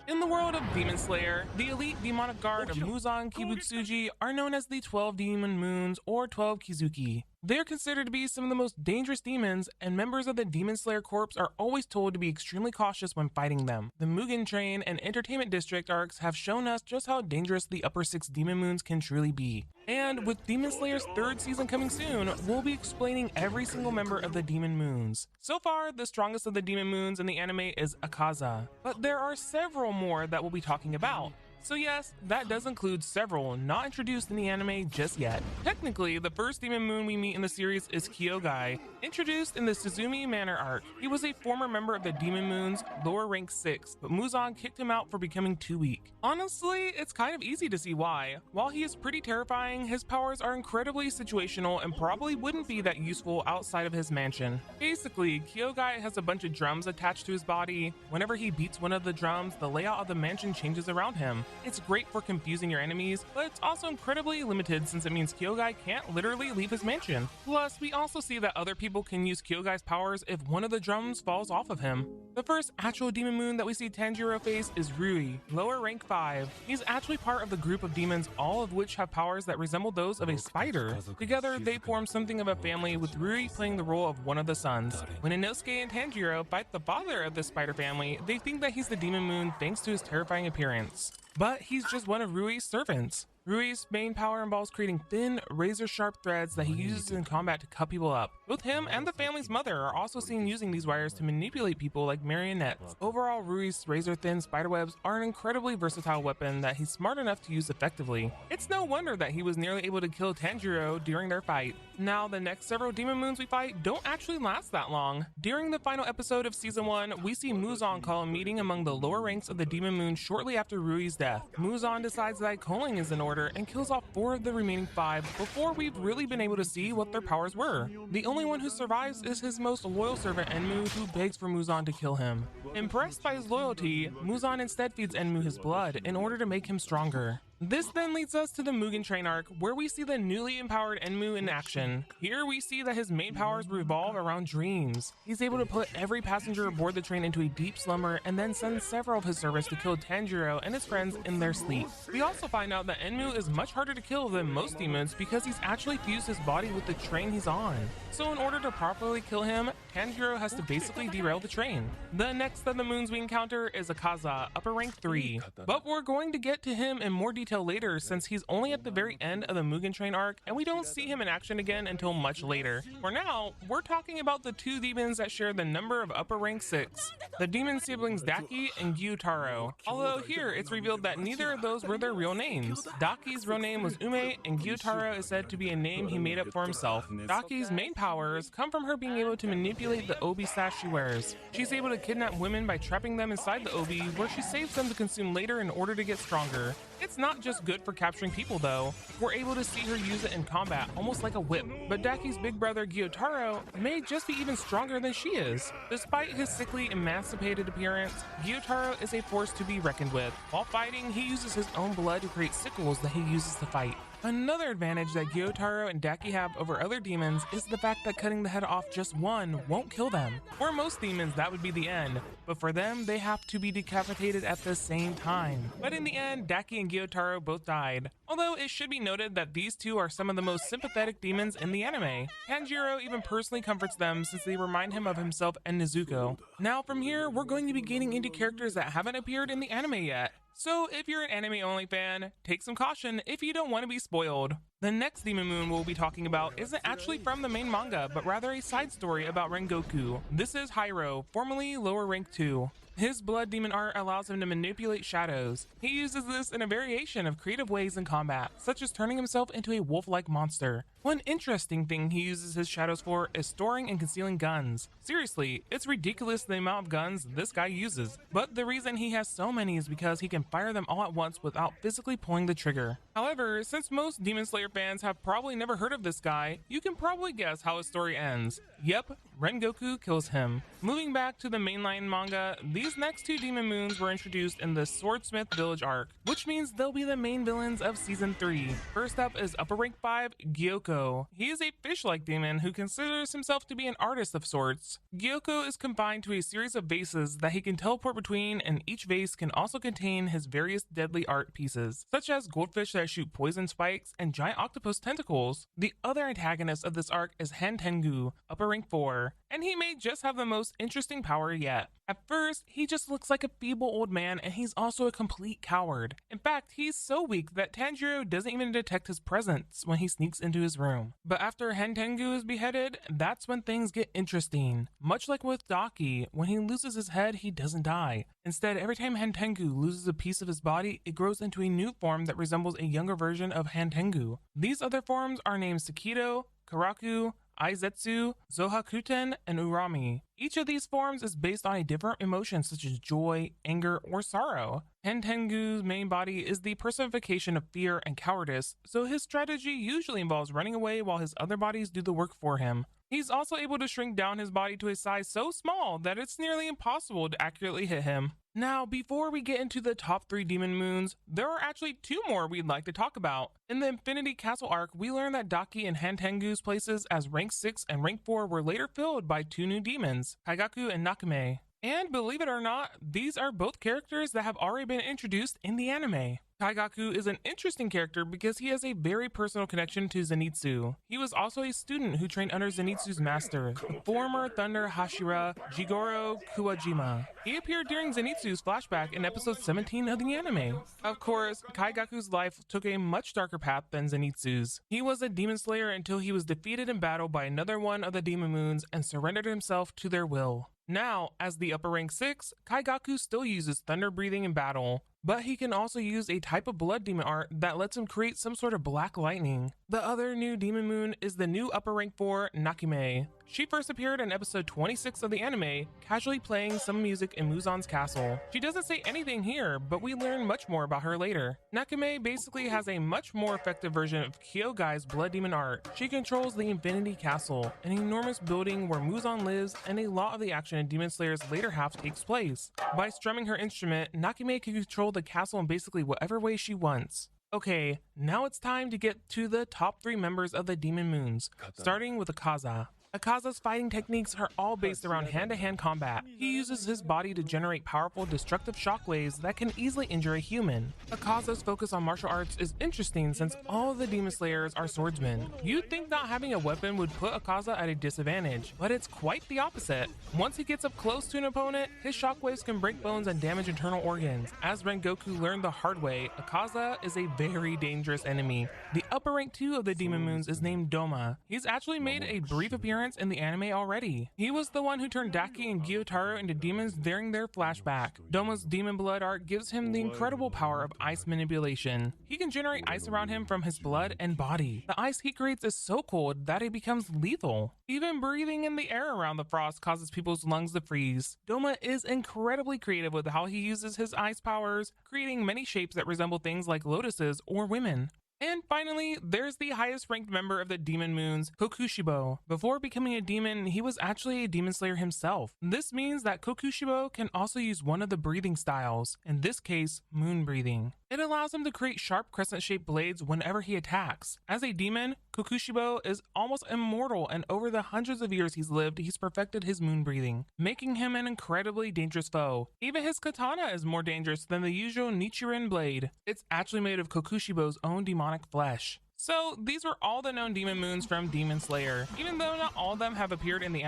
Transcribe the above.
In the world of Demon Slayer, the elite demonic guard of Muzan Kibutsuji are known as the 12 Demon Moons or 12 Kizuki. They are considered to be some of the most dangerous demons, and members of the Demon Slayer Corps are always told to be extremely cautious when fighting them. The Mugen Train and Entertainment District arcs have shown us just how dangerous the upper 6 Demon Moons can truly be. And with Demon Slayer's 3rd season coming soon, we'll be explaining every single member of the Demon Moons. So far, the strongest of the Demon Moons in the anime is Akaza, but there are several more that we'll be talking about. So yes, that does include several not introduced in the anime just yet. Technically, the first Demon Moon we meet in the series is Kyogai, introduced in the Suzumi Manor arc. He was a former member of the Demon Moons, lower rank 6, but Muzan kicked him out for becoming too weak. Honestly, it's kind of easy to see why. While he is pretty terrifying, his powers are incredibly situational and probably wouldn't be that useful outside of his mansion. Basically, Kyogai has a bunch of drums attached to his body. Whenever he beats one of the drums, the layout of the mansion changes around him. It's great for confusing your enemies, but it's also incredibly limited since it means Kyogai can't literally leave his mansion. Plus, we also see that other people can use Kyogai's powers if one of the drums falls off of him. The first actual Demon Moon that we see Tanjiro face is Rui, lower rank 5. He's actually part of the group of demons, all of which have powers that resemble those of a spider. Together, they form something of a family, with Rui playing the role of one of the sons. When Inosuke and Tanjiro fight the father of the spider family, they think that he's the Demon Moon thanks to his terrifying appearance. But he's just one of Rui's servants. Rui's main power involves creating thin, razor-sharp threads that he uses in combat to cut people up. Both him and the family's mother are also seen using these wires to manipulate people like marionettes. Overall, Rui's razor-thin spiderwebs are an incredibly versatile weapon that he's smart enough to use effectively. It's no wonder that he was nearly able to kill Tanjiro during their fight. Now, the next several Demon Moons we fight don't actually last that long. During the final episode of Season 1, we see Muzan call a meeting among the lower ranks of the Demon Moon shortly after Rui's death. Muzan decides that culling is in order and kills off 4 of the remaining 5 before we've really been able to see what their powers were. The only one who survives is his most loyal servant Enmu, who begs for Muzan to kill him. Impressed by his loyalty, Muzan instead feeds Enmu his blood in order to make him stronger. This then leads us to the Mugen Train arc, where we see the newly empowered Enmu in action. Here we see that his main powers revolve around dreams. He's able to put every passenger aboard the train into a deep slumber and then send several of his servants to kill Tanjiro and his friends in their sleep. We also find out that Enmu is much harder to kill than most demons because he's actually fused his body with the train he's on. So in order to properly kill him, Tanjiro has to basically derail the train. The next of the moons we encounter is Akaza, upper rank 3. But we're going to get to him in more detail later since he's only at the very end of the Mugen Train arc and we don't see him in action again until much later. For now, we're talking about the 2 demons that share the number of upper rank 6, the demon siblings Daki and Gyutaro. Although here it's revealed that neither of those were their real names. Daki's real name was Ume and Gyutaro is said to be a name he made up for himself. Daki's main powers come from her being able to manipulate the obi sash she wears. She's able to kidnap women by trapping them inside the obi, where she saves them to consume later in order to get stronger. It's not just good for capturing people though. We're able to see her use it in combat, almost like a whip. But Daki's big brother Gyutaro may just be even stronger than she is. Despite his sickly, emancipated appearance, Gyutaro is a force to be reckoned with. While fighting, he uses his own blood to create sickles that he uses to fight. Another advantage that Gyutaro and Daki have over other demons is the fact that cutting the head off just one won't kill them. For most demons, that would be the end, but for them, they have to be decapitated at the same time. But in the end, Daki and Gyutaro both died. Although it should be noted that these 2 are some of the most sympathetic demons in the anime. Tanjiro even personally comforts them since they remind him of himself and Nezuko. Now from here, we're going to be getting into characters that haven't appeared in the anime yet. So if you're an anime-only fan, take some caution if you don't want to be spoiled. The next Demon Moon we'll be talking about isn't actually from the main manga, but rather a side story about Rengoku. This is Hyro, formerly lower rank 2. His blood demon art allows him to manipulate shadows. He uses this in a variation of creative ways in combat, such as turning himself into a wolf-like monster. One interesting thing he uses his shadows for is storing and concealing guns. Seriously, it's ridiculous the amount of guns this guy uses, but the reason he has so many is because he can fire them all at once without physically pulling the trigger. However, since most Demon Slayer fans have probably never heard of this guy, you can probably guess how his story ends. Yep, Rengoku kills him. Moving back to the mainline manga, these next two demon moons were introduced in the Swordsmith Village arc, which means they'll be the main villains of season 3. First up is upper rank 5, Giyuu. He is a fish-like demon who considers himself to be an artist of sorts. Giyuu is confined to a series of vases that he can teleport between, and each vase can also contain his various deadly art pieces, such as goldfish that shoot poison spikes and giant octopus tentacles. The other antagonist of this arc is Tengu, upper rank 4, and he may just have the most interesting power yet. At first, he just looks like a feeble old man, and he's also a complete coward. In fact, he's so weak that Tanjiro doesn't even detect his presence when he sneaks into his room. But after Tengu is beheaded, that's when things get interesting. Much like with Daki, when he loses his head, he doesn't die. Instead, every time Tengu loses a piece of his body, it grows into a new form that resembles a younger version of Tengu. These other forms are named Sakido, Karaku, Aizetsu, Zohakuten, and Urami. Each of these forms is based on a different emotion such as joy, anger, or sorrow. Tengu's main body is the personification of fear and cowardice, so his strategy usually involves running away while his other bodies do the work for him. He's also able to shrink down his body to a size so small that it's nearly impossible to accurately hit him. Now, before we get into the top 3 demon moons, there are actually 2 more we'd like to talk about. In the Infinity Castle arc, we learned that Daki and Tengu's places as rank 6 and rank 4 were later filled by 2 new demons, Kaigaku and Nakame. And believe it or not, these are both characters that have already been introduced in the anime. Kaigaku is an interesting character because he has a very personal connection to Zenitsu. He was also a student who trained under Zenitsu's master, the former Thunder Hashira Jigoro Kuwajima. He appeared during Zenitsu's flashback in episode 17 of the anime. Of course, Kaigaku's life took a much darker path than Zenitsu's. He was a demon slayer until he was defeated in battle by another one of the demon moons and surrendered himself to their will. Now, as the upper rank 6, Kaigaku still uses thunder breathing in battle, but he can also use a type of blood demon art that lets him create some sort of black lightning. The other new demon moon is the new upper rank 4, Nakame. She first appeared in episode 26 of the anime, casually playing some music in Muzan's castle. She doesn't say anything here, but we learn much more about her later. Nakame basically has a much more effective version of Kyogai's blood demon art. She controls the Infinity Castle, an enormous building where Muzan lives, and a lot of the action in Demon Slayer's later half takes place. By strumming her instrument, Nakame can control the castle in basically whatever way she wants. Okay, now it's time to get to the top 3 members of the Demon Moons, starting with Akaza. Akaza's fighting techniques are all based around hand-to-hand combat. He uses his body to generate powerful destructive shockwaves that can easily injure a human. Akaza's focus on martial arts is interesting since all of the Demon Slayers are swordsmen. You'd think not having a weapon would put Akaza at a disadvantage, but it's quite the opposite. Once he gets up close to an opponent, his shockwaves can break bones and damage internal organs. As Rengoku learned the hard way, Akaza is a very dangerous enemy. The upper rank 2 of the Demon Moons is named Doma. He's actually made a brief appearance in the anime already. He was the one who turned Daki and Gyutaro into demons during their flashback. Doma's demon blood art gives him the incredible power of ice manipulation. He can generate ice around him from his blood and body. The ice he creates is so cold that it becomes lethal. Even breathing in the air around the frost causes people's lungs to freeze. Doma is incredibly creative with how he uses his ice powers, creating many shapes that resemble things like lotuses or women. And finally, there's the highest ranked member of the Demon Moons, Kokushibo. Before becoming a demon, he was actually a demon slayer himself. This means that Kokushibo can also use one of the breathing styles, in this case, moon breathing. It allows him to create sharp crescent-shaped blades whenever he attacks. As a demon, Kokushibo is almost immortal, and over the hundreds of years he's lived, he's perfected his moon breathing, making him an incredibly dangerous foe. Even his katana is more dangerous than the usual Nichiren blade. It's actually made of Kokushibo's own demonic flesh. So these were all the known demon moons from Demon Slayer. Even though not all of them have appeared in the